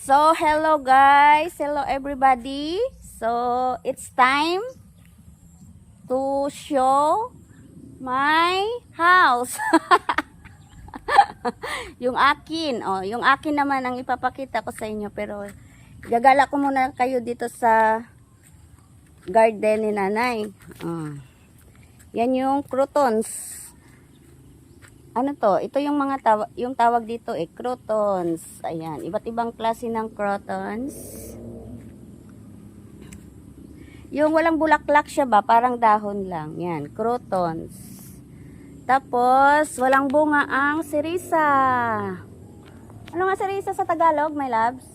So, hello guys. Hello everybody. So, it's time to show my house. Yung akin. Oh, yung akin naman ang ipapakita ko sa inyo. Pero, gagala ko muna kayo dito sa garden ni nanay. Yan yung crotons. Ano to? Ito yung mga yung tawag dito crotons. Ayan, iba't ibang klase ng crotons. Yung walang bulaklak siya ba, parang dahon lang. Yan, crotons. Tapos, walang bunga ang sirisa. Ano nga sirisa sa Tagalog, my loves?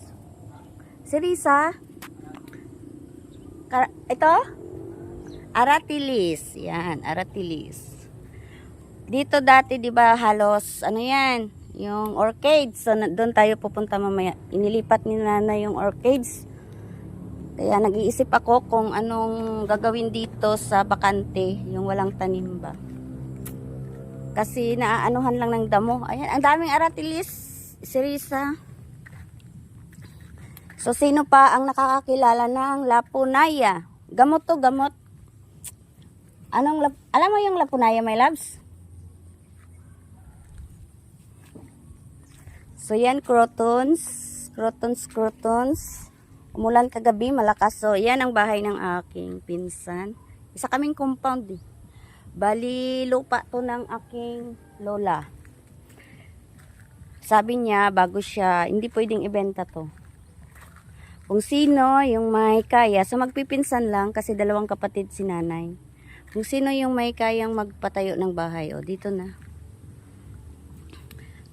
Sirisa? Ito? Aratilis. Yan, aratilis. Dito dati 'di ba halos ano 'yan, yung orchids. So doon tayo pupunta mamaya. Inilipat ni nanay yung orchids. Kaya nag-iisip ako kung anong gagawin dito sa bakante, yung walang tanim ba. Kasi naaanuhan lang ng damo. Ayan, ang daming aratilis, sirisa. So sino pa ang nakakakilala ng lapunaya? Gamot to, gamot. Alam mo yung lapunaya, my loves? So yan, crotons. Umulan kagabi, malakas. So yan ang bahay ng aking pinsan. Isa kaming compound eh. Bali, lupa to ng aking lola. Sabi niya, bago siya, hindi pwedeng ibenta to. Kung sino yung may kaya, so magpipinsan lang kasi dalawang kapatid si nanay. Kung sino yung may kayang magpatayo ng bahay, o dito na.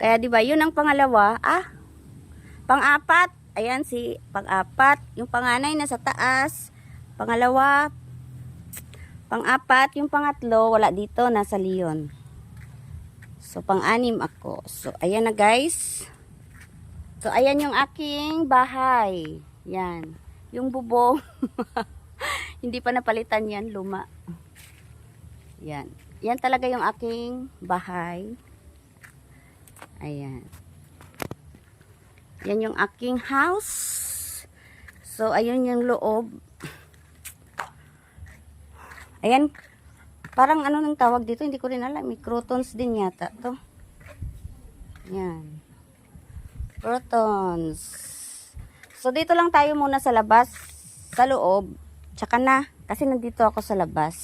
Kaya 'di ba, 'yun ang pangalawa, pang-apat. Ayan si pang-apat, yung panganay nasa taas, pangalawa, pang-apat, yung pangatlo wala dito, nasa Leon. So pang-anim ako. So ayan na guys. So ayan yung aking bahay. Yan. Yung bubong. Hindi pa napalitan yan, luma. Yan. Yan talaga yung aking bahay. Ayan. Yan yung aking house. So, ayun yung loob. Ayan. Parang ano nang tawag dito? Hindi ko rin alam. May crotons din yata to. Yan. Crotons. So, dito lang tayo muna sa labas. Sa loob. Tsaka na. Kasi nandito ako sa labas.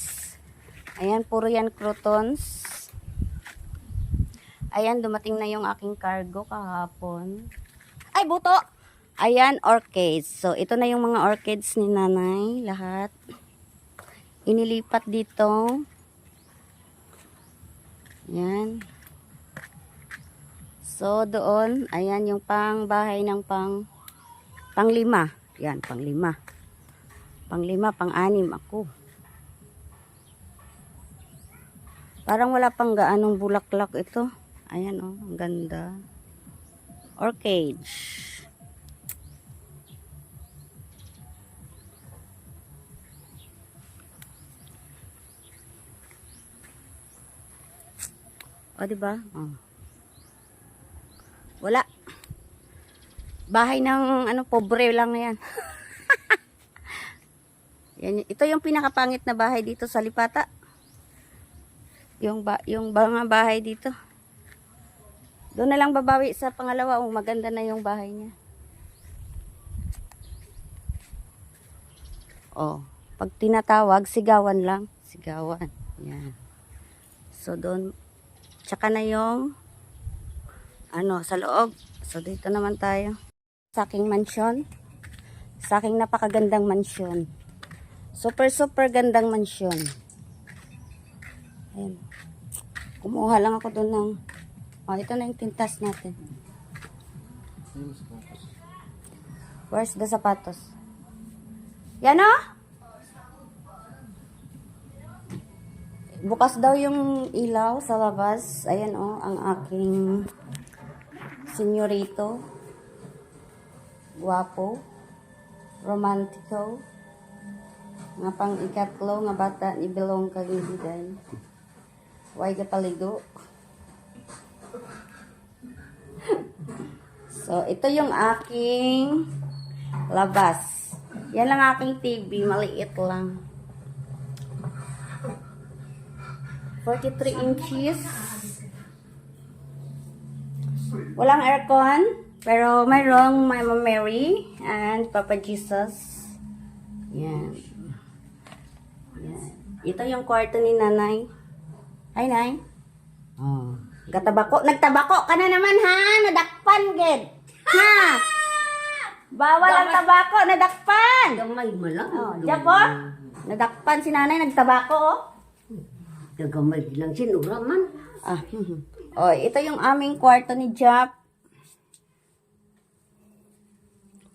Ayan. Puro yan crotons. Ayan, dumating na yung aking cargo kahapon. Ay, buto! Ayan, orchids. So, ito na yung mga orchids ni nanay. Lahat. Inilipat dito. Ayan. So, doon. Ayan, yung pang-bahay ng pang-lima. Ayan, pang-lima. Pang-lima, pang-anim ako. Parang wala pang gaanong bulaklak ito. Ayan oh, ang ganda. Orchids. O, diba? Oh. Wala. Bahay ng ano, pobre lang yan. Yan. Ito yung pinakapangit na bahay dito sa Lipata. Yung mga bahay dito. Doon na lang babawi sa pangalawa. Maganda na yung bahay niya. Oh, pag tinatawag, sigawan lang. Sigawan. Yan. So, doon. Tsaka na yung sa loob. So, dito naman tayo. Sa aking mansyon. Sa aking napakagandang mansyon. Super, super gandang mansyon. Ayan. Kumuha lang ako doon ng ito na yung tintas natin. Where's the sapatos? Yan o? Bukas daw yung ilaw sa labas. Ayan o, ang aking senyorito. Guwapo. Romantiko. Nga pang ikatlo nga bata ni Belong Kagibigan. Huwag kapaligo. So, ito yung aking labas. Yan lang aking TV. Maliit lang. 43 inches. Walang aircon. Pero mayroong Mama Mary and Papa Jesus. Yan. Yan. Ito yung kwarto ni Nanay. Hi, Nay. Oh. Nagtabako ka na naman, ha? Nadakpan, ged. Ha? Bawal ang tabako, nadakpan. Gamay mo lang. Oh, diyan po. Nadakpan si Nanay, nagtabako, oh. Gamay lang sinura man. Ah. Oh, ito yung aming kwarto ni Jap.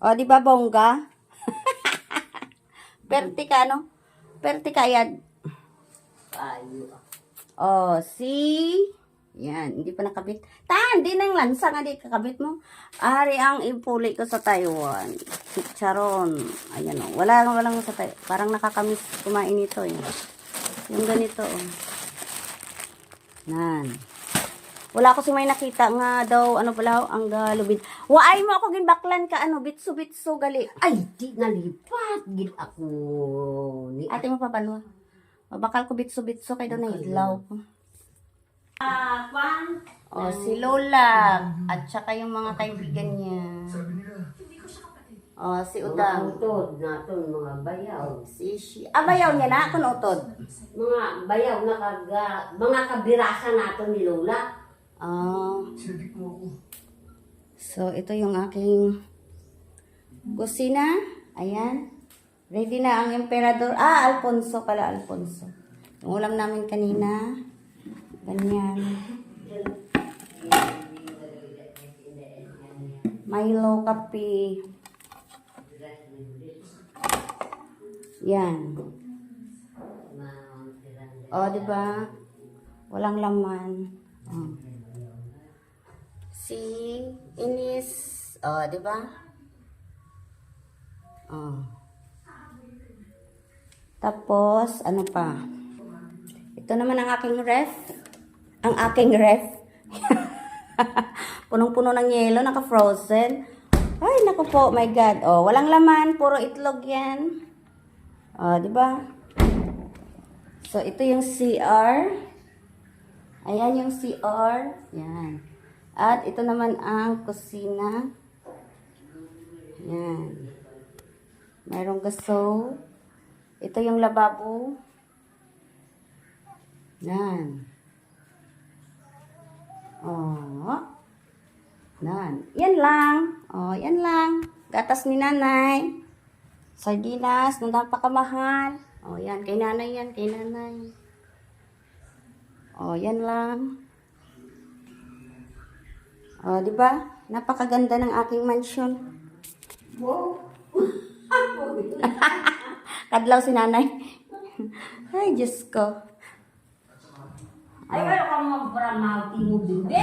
Oh, di ba bongga? Pertika, no? Pertika yan. Ayo. Oh, see? Yan, hindi pa nakabit. Hindi nang lansa nga di kakabit mo. Ari ang impuli ko sa Taiwan. Chicharon. Ayan o. Walang sa Taiwan. Parang nakakamiss kumain ito eh. Yung ganito oh. Nan. Wala ko si may nakita nga daw, ano pala, ang galubid. Waay mo ako ginbaklan ka, ano, bitso gali. Ay, di nalipat. Gid ako. Ni Ate mo pa paano? Mabakal ko bitso kay doon na idlaw ko. Oh, si Lola. At saka yung mga kaibigan niya. Oh, si mga Udang. utod naton mga bayaw. Bayaw niya na, kung utod. Mga bayaw na mga kabirasa naton ni Lola. So, ito yung aking kusina. Ayan. Ready na ang emperador. Alfonso pala, Alfonso. Yung ulam namin kanina. Ganyan. Milo, kape. Yan. O, di ba? Walang laman. Oh. Si Inis. O, di ba? Oh. Tapos, ano pa? Ito naman ang aking ref. Ang aking ref. Punong-puno ng yelo, naka-frozen. Ay, naku po, my God. Oh, walang laman, puro itlog yan. Oh, di ba? So, ito yung CR. Ayan yung CR. Yan. At ito naman ang kusina. Yan. Mayroong gaso. Ito yung lababo. Yan. Oh. Yan. Yan lang. Oh, yan lang. Gatas ni Nanay. Sardinas, na napakamahal. Oh, yan. Kay Nanay yan. Kay Nanay. Oh, yan lang. Oh, di ba? Napakaganda ng aking mansion. Wow. Kadlaw si Nanay. Ay, Diyos ko. Ay, wala ka mga bramaw mo, bebe.